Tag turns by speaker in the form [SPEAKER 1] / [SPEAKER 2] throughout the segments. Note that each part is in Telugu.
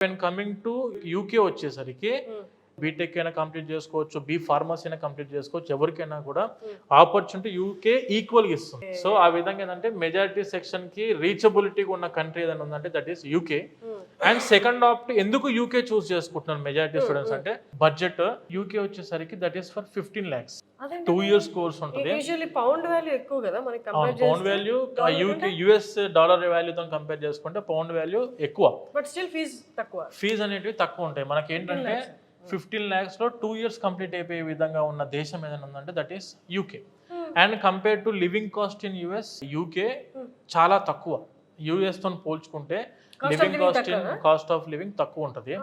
[SPEAKER 1] వెన్ కమింగ్ టు యూకే వచ్చేసరికి బీటెక్ అయినా కంప్లీట్ చేసుకోవచ్చు, బీ ఫార్మసీ అయినా కంప్లీట్ చేసుకోవచ్చు, ఎవరికైనా కూడా ఆపర్చునిటీ యూకే ఈక్వల్గా ఇస్తుంది. సో ఆ విధంగా ఏంటంటే మెజారిటీ సెక్షన్ కి రీచబిలిటీగా ఉన్న కంట్రీ ఏదైనా ఉందంటే that is UK. And second opt ఎందుకు యూకే చూస్ చేసుకుంటున్నారు మెజారిటీ స్టూడెంట్స్ అంటే బడ్జెట్ యూకే వచ్చేసరికి that is for 15 lakhs 2 years course ఉంటుంది.
[SPEAKER 2] పౌండ్ వాల్యూ ఎక్కువ కదా మనకి,
[SPEAKER 1] pound value UK US dollar వాల్యూతో కంపేర్ చేసుకుంటే పౌండ్ వాల్యూ ఎక్కువ,
[SPEAKER 2] బట్ స్టిల్ ఫీజ్ తక్కువ.
[SPEAKER 1] ఫీజ్ అనేటివి తక్కువ ఉంటాయి. మనకి ఏంటంటే 15 lakhs లో 2 years కంప్లీట్ అయిపోయే విధంగా ఉన్న దేశం ఏదైనా ఉందంటే that is UK. And compare to living cost in US, UK చాలా తక్కువ. యుఎస్ తో పోల్చుకుంటే లివింగ్ కాస్ట్ ఆఫ్ లివింగ్ తక్కువ ఉంటుంది.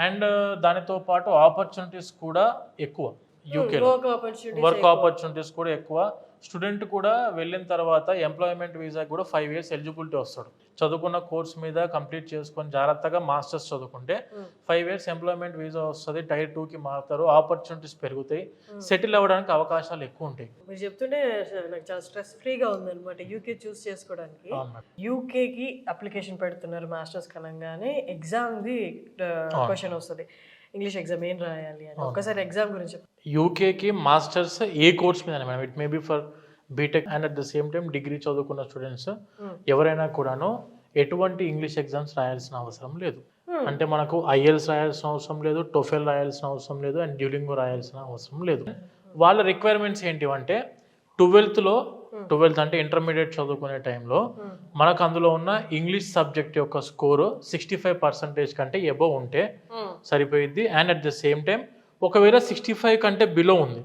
[SPEAKER 1] అండ్ దానితో పాటు ఆపర్చునిటీస్ కూడా ఎక్కువ యూకేలో, వర్క్ ఆపర్చునిటీస్ కూడా ఎక్కువ. స్టూడెంట్ కూడా వెళ్ళిన తర్వాత ఎంప్లాయ్మెంట్ వీసా కూడా 5 years ఎలిజిబిలిటీ వస్తాడు. చదువుకున్న కోర్స్ మీద కంప్లీట్ చేసుకొని జాగ్రత్తగా మాస్టర్స్ చదువుకుంటే 5 years ఎంప్లాయ్మెంట్ వీసా వస్తుంది, టైర్ 2కి మారుతారు, ఆపర్చునిటీస్ పెరుగుతాయి, సెటిల్ అవ్వడానికి అవకాశాలు ఎక్కువ ఉంటాయి.
[SPEAKER 2] మీరు చెప్తుంటే నాకు చాలా స్ట్రెస్ ఫ్రీగా ఉందన్నమాట యూకే చూస్ చేసుకోవడానికి. యూకేకి అప్లికేషన్ పెడుతున్నారు మాస్టర్స్ కనంగానే ఎగ్జామ్ది క్వశ్చన్ వస్తుంది, ఇంగ్లీష్ ఎగ్జామ్ ఏం రాయాలి అని. ఒక్కసారి ఎగ్జామ్ గురించి
[SPEAKER 1] యూకేకి మాస్టర్స్ ఏ కోర్స్ మీద madam, it may be for BTech and at the same time degree చదువుకున్న స్టూడెంట్స్ ఎవరైనా కూడాను ఎటువంటి ఇంగ్లీష్ ఎగ్జామ్స్ రాయాల్సిన అవసరం లేదు. అంటే మనకు ఐఎల్స్ రాయాల్సిన అవసరం లేదు, టోఫెల్ రాయాల్సిన అవసరం లేదు, అండ్ డ్యూలింగో రాయాల్సిన అవసరం లేదు. వాళ్ళ రిక్వైర్మెంట్స్ ఏంటివంటే 12th అంటే ఇంటర్మీడియట్ చదువుకునే టైంలో మనకు అందులో ఉన్న ఇంగ్లీష్ సబ్జెక్ట్ యొక్క స్కోరు 65% కంటే ఎబో ఉంటే సరిపోయిద్ది. And at the same time ఒకవేళ 65 కంటే బిలో ఉంది